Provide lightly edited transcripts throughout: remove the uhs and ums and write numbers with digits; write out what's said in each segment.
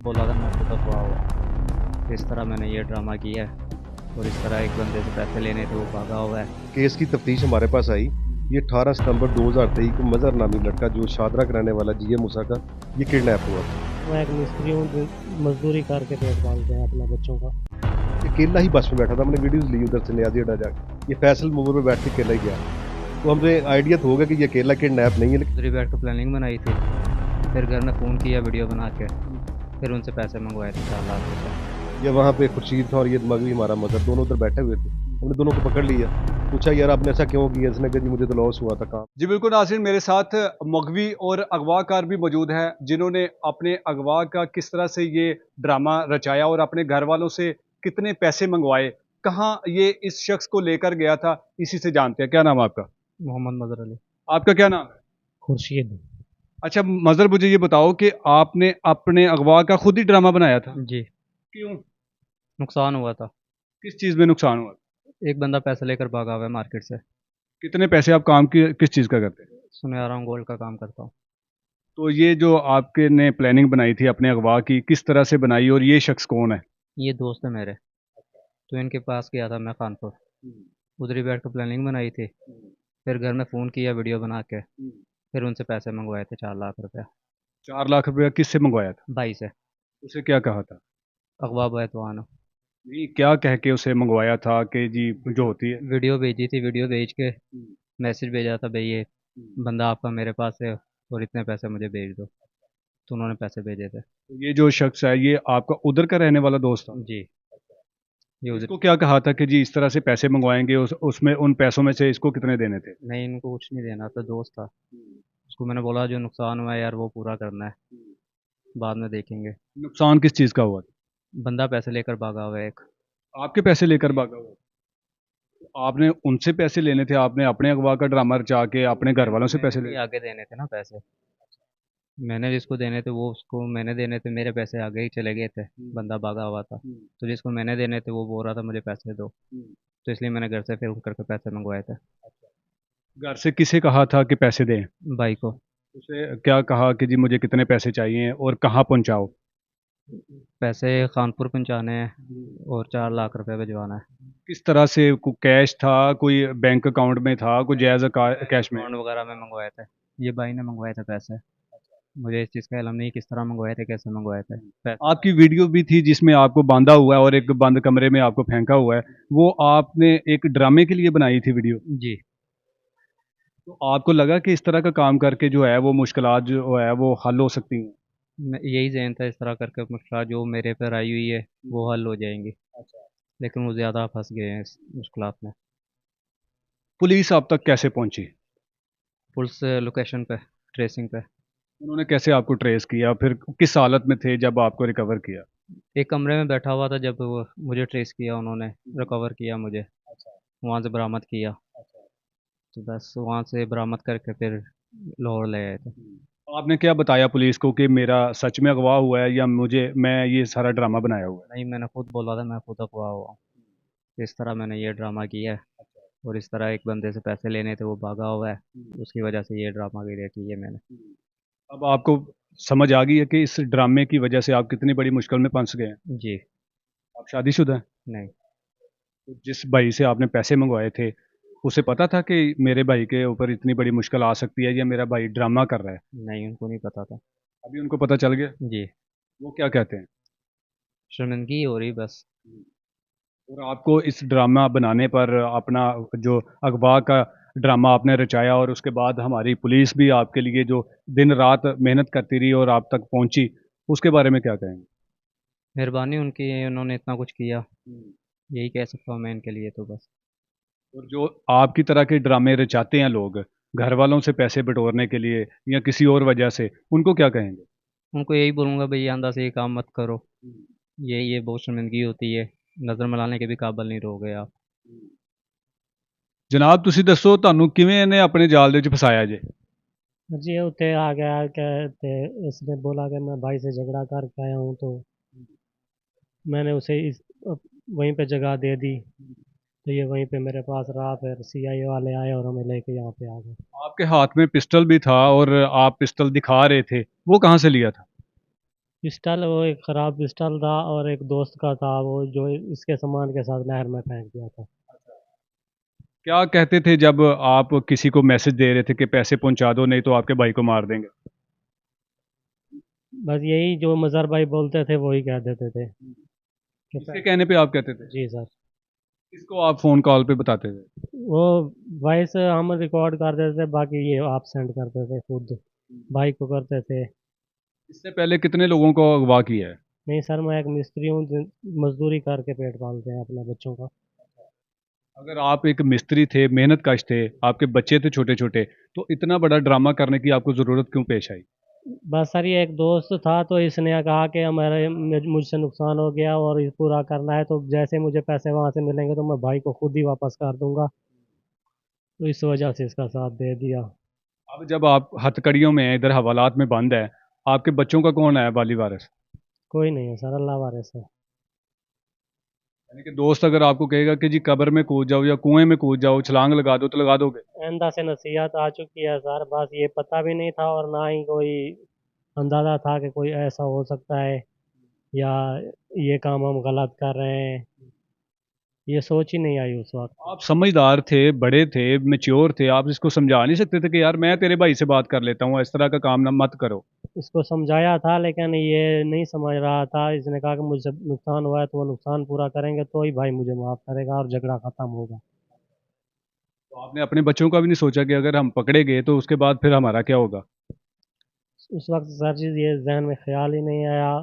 बोला था मैं खुद अगवा हुआ। इस तरह मैंने ये ड्रामा किया है और इस तरह एक बंदे से पैसे लेने थे, वो भागा हुआ है। केस की तफ्तीश हमारे पास आई। ये 18 सितंबर 2023 को मजहर नामी लड़का जो शादरा का रहने वाला जीए मूसा का ये किडनैप हुआ था। मैं एक मिस्त्री हूँ जो मजदूरी करके पेट पालते हैं अपने बच्चों का। ये अकेला ही बस में बैठा था, हमने वीडियोस ली उधर से नियाजी अड्डा जाके। ये फैसल मोड़ पे बैठ के अकेला ही गया, तो हमसे आइडिया तो होगा कि ये अकेला किडनैप नहीं है, लेकिन दूसरी बैठ कर प्लानिंग बनाई थी, फिर घर में फ़ोन किया वीडियो बना के, फिर उनसे पैसे मंगवाए थे 4 लाख रुपए। ये वहाँ पे खुर्शीद था और ये मगवी हमारा मजहर, दोनों उधर बैठे हुए थे। हमने दोनों को पकड़ लिया, पूछा यार आपने ऐसा क्यों किया। इसने कहा जी मुझे तो लॉस हुआ था काम। जी बिल्कुल नाज़रीन, मेरे साथ मगवी और अगवाकार भी मौजूद हैं जिन्होंने अपने अगवा का किस तरह से ये ड्रामा रचाया और अपने घर वालों से कितने पैसे मंगवाए, कहाँ ये इस शख्स को लेकर गया था, इसी से जानते हैं। क्या नाम है आपका? मोहम्मद मजहर अली। आपका क्या नाम है? खुर्शीद। अच्छा मजहर, मुझे ये बताओ कि आपने अपने अगवा का खुद ही ड्रामा बनाया था? जी, क्यों? नुकसान हुआ था। किस चीज़ में नुकसान हुआ? एक बंदा पैसे लेकर भागा हुआ है मार्केट से। कितने पैसे आप काम की किस चीज़ का करते हैं? सुनहरा हूँ, गोल्ड का काम करता हूँ। तो ये जो आपके ने प्लानिंग बनाई थी अपने अगवा की, किस तरह से बनाई और ये शख्स कौन है? ये दोस्त है मेरे, तो इनके पास गया था मैं कानपुर। उधर ही बैठ कर प्लानिंग बनाई थी, फिर घर में फ़ोन किया वीडियो बना के, फिर उनसे पैसे मंगवाए थे 4 लाख रुपए। 4 लाख रुपया किससे मंगवाया था? भाई से। उसे क्या कहा था? अगवा बैतवान। नहीं, क्या कह के उसे मंगवाया था कि जी जो होती है? वीडियो भेजी थी, वीडियो भेज के मैसेज भेजा था, भाई ये बंदा आपका मेरे पास है और इतने पैसे मुझे भेज दो, तो उन्होंने पैसे भेजे थे। तो ये जो शख्स है ये आपका उधर का रहने वाला दोस्त था? जी, ये उधर। इसको क्या कहा था कि जी इस तरह से पैसे मंगवाएंगे, उसमें उन पैसों में से इसको कितने देने थे? नहीं, इनको कुछ नहीं देना था, दोस्त था। उसको मैंने बोला जो नुकसान हुआ है यार वो पूरा करना है, बाद में देखेंगे। नुकसान किस चीज़ का हुआ था? बंदा पैसे लेकर भागा हुआ है एक। आपके पैसे लेकर भागा हुआ? आपने उनसे पैसे लेने थे, आपने अपने अगवा का ड्रामा रचा के अपने घर वालों से पैसे मैंने भी ले? आगे देने थे ना पैसे। मैंने जिसको देने थे वो उसको मैंने देने थे, मेरे पैसे आगे ही चले गए थे। बंदा भागा हुआ था, तो जिसको मैंने देने थे वो बोल रहा था मुझे पैसे दो, तो इसलिए मैंने घर से फिर करके पैसे मंगवाए थे। घर से किसे कहा था कि पैसे दें? भाई को। उसे क्या कहा कि जी मुझे कितने पैसे चाहिए और कहाँ पहुँचाओ? पैसे कानपुर पहुंचाने हैं और 4 लाख रुपए भिजवाना है। किस तरह से? कोई कैश था, कोई बैंक अकाउंट में था, कोई जायज़ कैश में? अकाउंट वगैरह में मंगवाए थे। ये भाई ने मंगवाए थे पैसे। मुझे इस चीज़ का इल्म नहीं किस तरह मंगवाए थे, कैसे मंगवाए थे पैसे। आपकी वीडियो भी थी जिसमें आपको बांधा हुआ है और एक बंद कमरे में आपको फेंका हुआ है, वो आपने एक ड्रामे के लिए बनाई थी वीडियो? जी। तो आपको लगा कि इस तरह का काम करके जो है वो मुश्किलात जो है वो हल हो सकती हैं? यही ज़हन था, इस तरह करके मुश्किल जो मेरे पर आई हुई है वो हल हो जाएंगी, लेकिन वो ज़्यादा फंस गए हैं इस मुश्किलात में। पुलिस आप तक कैसे पहुंची? पुलिस लोकेशन पे, ट्रेसिंग पे। उन्होंने कैसे आपको ट्रेस किया? फिर किस हालत में थे जब आपको रिकवर किया? एक कमरे में बैठा हुआ था जब वो मुझे ट्रेस किया, उन्होंने रिकवर किया मुझे, वहाँ से बरामद किया। तो बस वहाँ से बरामद करके फिर लाहौर ले आए थे। आपने क्या बताया पुलिस को कि मेरा सच में अगवा हुआ है या मुझे मैं ये सारा ड्रामा बनाया हुआ है? नहीं, मैंने खुद बोला था मैं खुद अगवा हुआ हूँ। इस तरह मैंने ये ड्रामा किया है और इस तरह एक बंदे से पैसे लेने थे, वो भागा हुआ है। उसकी वजह से ये ड्रामा क्रिएट की है मैंने। अब आपको समझ आ गई है कि इस ड्रामे की वजह से आप कितनी बड़ी मुश्किल में फंस गए हैं? जी। आप शादीशुदा हैं? नहीं। तो जिस भाई से आपने पैसे मंगवाए थे, उसे पता था कि मेरे भाई के ऊपर इतनी बड़ी मुश्किल आ सकती है या मेरा भाई ड्रामा कर रहा है? नहीं, उनको नहीं पता था। अभी उनको पता चल गया? जी। वो क्या कहते हैं? शर्मिंदगी हो रही बस। और आपको इस ड्रामा बनाने पर अपना जो अगवा का ड्रामा आपने रचाया और उसके बाद हमारी पुलिस भी आपके लिए जो दिन रात मेहनत करती रही और आप तक पहुंची, उसके बारे में क्या कहेंगे? मेहरबानी उनकी है, उन्होंने इतना कुछ किया, यही कह सकता हूँ मैं इनके लिए तो बस। और जो आपकी तरह के ड्रामे रचाते हैं लोग घर वालों से पैसे बटोरने के लिए या किसी और वजह से, उनको क्या कहेंगे? उनको यही बोलूँगा भाई आंदा से ये काम मत करो, ये बहुत शर्मिंदगी होती है, नज़र मिलाने के भी काबिल नहीं रहोगे आप। जनाब ਤੁਸੀਂ ਦੱਸੋ ਤੁਹਾਨੂੰ ਕਿਵੇਂ ਇਹਨੇ ਆਪਣੇ ਜਾਲ ਦੇ ਵਿੱਚ ਫਸਾਇਆ ਜੇ? जी उठे आ गया कहते, इसने बोला कि मैं भाई से झगड़ा करके आया हूँ, तो मैंने उसे वहीं पे जगह दे दी। तो ये वहीं पे मेरे पास रहा, फिर सीआईए वाले आए और हमें लेके यहाँ पे आ गए। आपके हाथ में पिस्टल भी था और आप पिस्टल दिखा रहे थे, वो कहाँ से लिया था? पिस्टल, वो एक ख़राब पिस्टल था और एक दोस्त का था वो, जो इसके सामान के साथ नहर में फेंक दिया था। क्या कहते थे जब आप किसी को मैसेज दे रहे थे कि पैसे पहुंचा दो नहीं तो आपके भाई को मार देंगे? बस यही जो मज़हर भाई बोलते थे वही कह देते थे कि किसके कहने पे आप कहते थे? जी सर। किसको आप फोन कॉल पे बताते थे? वो वॉइस हम रिकॉर्ड कर देते थे, बाकी ये आप सेंड करते थे खुद, भाई को करते थे। इससे पहले कितने लोगों को अगवा किया है? नहीं सर, मैं एक मिस्त्री हूँ, मजदूरी करके पेट पालते हैं अपने बच्चों का। अगर आप एक मिस्त्री थे, मेहनत कश थे, आपके बच्चे थे छोटे छोटे, तो इतना बड़ा ड्रामा करने की आपको ज़रूरत क्यों पेश आई? बस सर, ये एक दोस्त था तो इसने कहा कि हमारे मुझसे नुकसान हो गया और ये पूरा करना है, तो जैसे मुझे पैसे वहाँ से मिलेंगे तो मैं भाई को खुद ही वापस कर दूंगा, तो इस वजह से इसका साथ दे दिया। अब जब आप हथकड़ियों में हैं, इधर हवालात में बंद है, आपके बच्चों का कौन है वाली वारिस? कोई नहीं है सर, अल्लाह वारिस है। यानी कि दोस्त अगर आपको कहेगा कि जी कब्र में कूद जाओ या कुएं में कूद जाओ, छलांग लगा दो, तो लगा दोगे? आइंदा से नसीहत आ चुकी है सर, बस ये पता भी नहीं था और ना ही कोई अंदाज़ा था कि कोई ऐसा हो सकता है या ये काम हम गलत कर रहे हैं, ये सोच ही नहीं आई उस वक्त। आप समझदार थे, बड़े थे, मेच्योर थे, आप इसको समझा नहीं सकते थे कि यार मैं तेरे भाई से बात कर लेता हूँ, इस तरह का काम ना मत करो? इसको समझाया था लेकिन ये नहीं समझ रहा था, इसने कहा कि मुझसे नुकसान हुआ है तो वो नुकसान पूरा करेंगे तो ही भाई मुझे माफ़ करेगा और झगड़ा ख़त्म होगा। तो आपने अपने बच्चों का भी नहीं सोचा कि अगर हम पकड़े गए तो उसके बाद फिर हमारा क्या होगा? उस वक्त सर चीज़ ये जहन में ख्याल ही नहीं आया।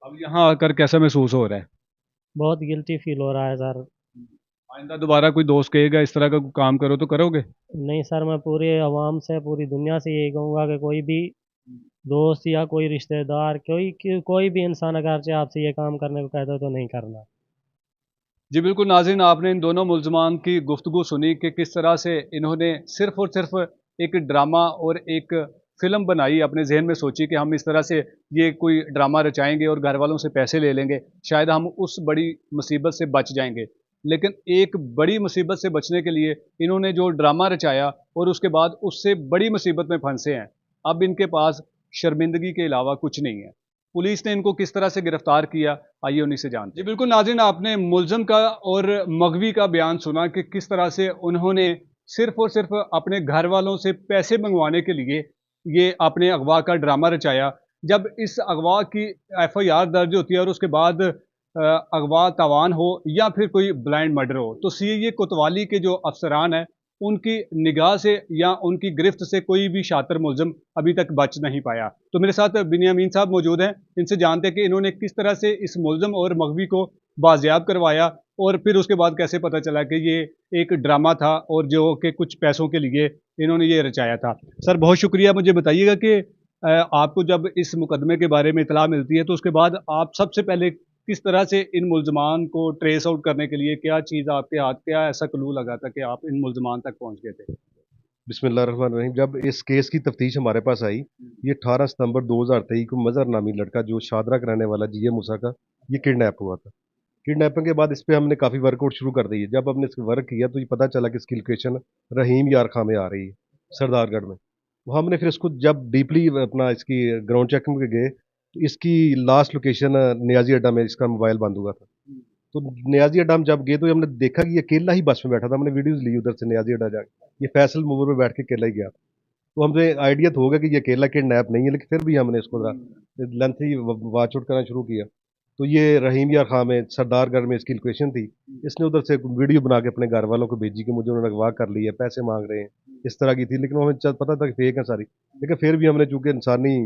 अब यहाँ आकर कैसा महसूस हो रहा है? बहुत गिल्टी फील हो रहा है सर। आइंदा दोबारा कोई दोस्त कहेगा इस तरह का कोई काम करो तो करोगे? नहीं सर, मैं पूरे अवाम से, पूरी दुनिया से यही कहूँगा कि कोई भी दोस्त या कोई रिश्तेदार, कोई भी इंसान अगर से आपसे ये काम करने को कहता है तो नहीं करना। जी बिल्कुल नाज़रीन, आपने इन दोनों मुल्ज़मान की गुफ्तगू सुनी कि किस तरह से इन्होंने सिर्फ़ और सिर्फ़ एक ड्रामा और एक फ़िल्म बनाई, अपने ज़हन में सोची कि हम इस तरह से ये कोई ड्रामा रचाएँगे और घर वालों से पैसे ले लेंगे, शायद हम उस बड़ी मुसीबत से बच जाएँगे। लेकिन एक बड़ी मुसीबत से बचने के लिए इन्होंने जो ड्रामा रचाया और उसके बाद उससे बड़ी मुसीबत में फंसे हैं। अब इनके पास शर्मिंदगी के अलावा कुछ नहीं है। पुलिस ने इनको किस तरह से गिरफ्तार किया, आइए उन्हीं से जानते हैं। जी बिल्कुल नाज़रीन, आपने मुलज़म का और मगवी का बयान सुना कि किस तरह से उन्होंने सिर्फ़ और सिर्फ़ अपने घर वालों से पैसे मंगवाने के लिए ये अपने अगवा का ड्रामा रचाया। जब इस अगवा की एफ़आईआर दर्ज होती है और उसके बाद अगवा तावान हो या फिर कोई ब्लाइंड मर्डर हो, तो सीआईए कोतवाली के जो अफ़सरान हैं, उनकी निगाह से या उनकी गिरफ्त से कोई भी शातिर मुलज़िम अभी तक बच नहीं पाया। तो मेरे साथ बिनियामीन साहब मौजूद हैं, इनसे जानते हैं कि इन्होंने किस तरह से इस मुलज़िम और मगवी को बाज़ियाब करवाया और फिर उसके बाद कैसे पता चला कि ये एक ड्रामा था और जो कि कुछ पैसों के लिए इन्होंने ये रचाया था। सर बहुत शुक्रिया, मुझे बताइएगा कि आपको जब इस मुकदमे के बारे में इत्तला मिलती है तो उसके बाद आप सबसे पहले किस तरह से इन मुल्ज़मान को ट्रेस आउट करने के लिए क्या चीज़ आपके हाथ, क्या ऐसा क्लू लगा था कि आप इन मुल्ज़मान तक पहुँच गए थे? बिस्मिल्लाहिर्रहमानिर्रहीम। जब इस केस की तफ्तीश हमारे पास आई, ये 18 सितंबर 2023 को मज़हर नामी लड़का जो शादरा का रहने वाला जीए मूसा का, ये किडनैप हुआ था। किडनैपिंग के बाद इस पे हमने काफ़ी वर्कआउट शुरू कर दी है। जब हमने इस वर्क किया तो ये पता चला कि इसकी लोकेशन रहीम यार खां में आ रही है, सरदारगढ़ में। तो हमने फिर इसको जब डीपली अपना इसकी ग्राउंड चेकिंग पे गए, तो इसकी लास्ट लोकेशन नियाज़ी अड्डा में इसका मोबाइल बंद हुआ था। तो नियाज़ी अड्डा हम जब गए तो हमने देखा कि ये अकेला ही बस में बैठा था। हमने वीडियोज़ ली उधर से नियाज़ी अड्डा जाके। ये फैसल मोड़ पे बैठ के अकेला ही गया। तो हमसे आइडिया तो होगा कि ये अकेला किडनैप नहीं है, लेकिन फिर भी हमने इसको लेंथी वॉच आउट करना शुरू किया। तो ये रहीम यार खां में सरदारगढ़ में इसकी लोकेशन थी। इसने उधर से वीडियो बना के अपने घर वालों को भेजी कि मुझे उन्होंने अगवा कर लिया, पैसे मांग रहे हैं, इस तरह की थी। लेकिन हमें पता था कि फेक है सारी, लेकिन फिर भी हमने, चूंकि इंसानी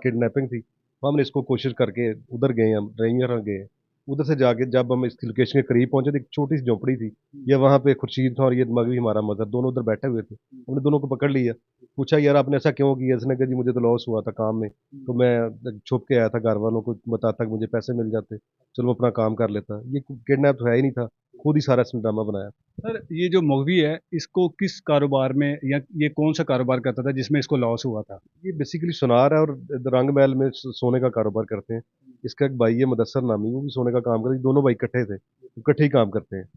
किडनैपिंग थी, तो हमने इसको कोशिश करके उधर गए, हम रहीम यार खां गए। उधर से जाके जब हम इसकी लोकेशन के करीब पहुंचे तो एक छोटी सी झोंपड़ी थी। ये वहाँ पे खुर्शीद था और ये मगवी हमारा मदर, दोनों उधर बैठे हुए थे। हमने दोनों को पकड़ लिया, पूछा यार आपने ऐसा क्यों किया? इसने कहा जी मुझे तो लॉस हुआ था काम में, तो मैं छुप के आया था, घर वालों को बताता कि मुझे पैसे मिल जाते, चलो मैं अपना काम कर लेता। ये किडनैप तो है ही नहीं था, खुद ही सारा इसने ड्रामा बनाया। सर ये जो मगवी है, इसको किस कारोबार में या ये कौन-सा कारोबार करता था जिसमें इसको लॉस हुआ था? ये बेसिकली सुनार है और रंग महल में सोने का कारोबार करते हैं। इसका एक भाई है मुदस्सर नामी, वो भी सोने का काम करते हैं। दोनों भाई इकट्ठे थे, इकट्ठे ही काम करते हैं।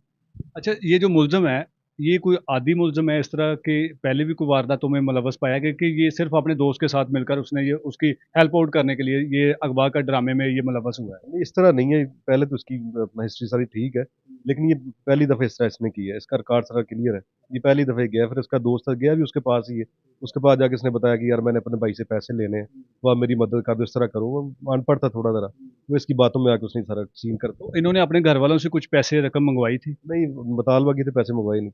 अच्छा, ये जो मुलज़िम है, ये कोई आदि मुलज़िम है इस तरह के, पहले भी कोई वारदातों में मुलव्वस पाया गया कि ये सिर्फ अपने दोस्त के साथ मिलकर उसने ये उसकी हेल्प आउट करने के लिए ये अगवा का ड्रामे में ये मुलव्वस हुआ है? नहीं, इस तरह नहीं है, पहले तो उसकी हिस्ट्री सारी ठीक है, लेकिन ये पहली दफ़ा इस तरह इसने किया है, इसका रिकॉर्ड सारा क्लियर है। ये पहली दफ़ा ही गया, फिर उसका दोस्त गया भी उसके पास ही है, उसके पास जाके इसने बताया कि यार मैंने अपने भाई से पैसे लेने हैं, तो आप मेरी मदद कर दो, इस तरह करो। वो अनपढ़ था थोड़ा ज़रा, वो इसकी बातों में आके उसने सारा सीन कर तो इन्होंने अपने घर वालों से कुछ पैसे रकम मंगवाई थी? नहीं, बतालवा की तो पैसे मंगवाए नहीं।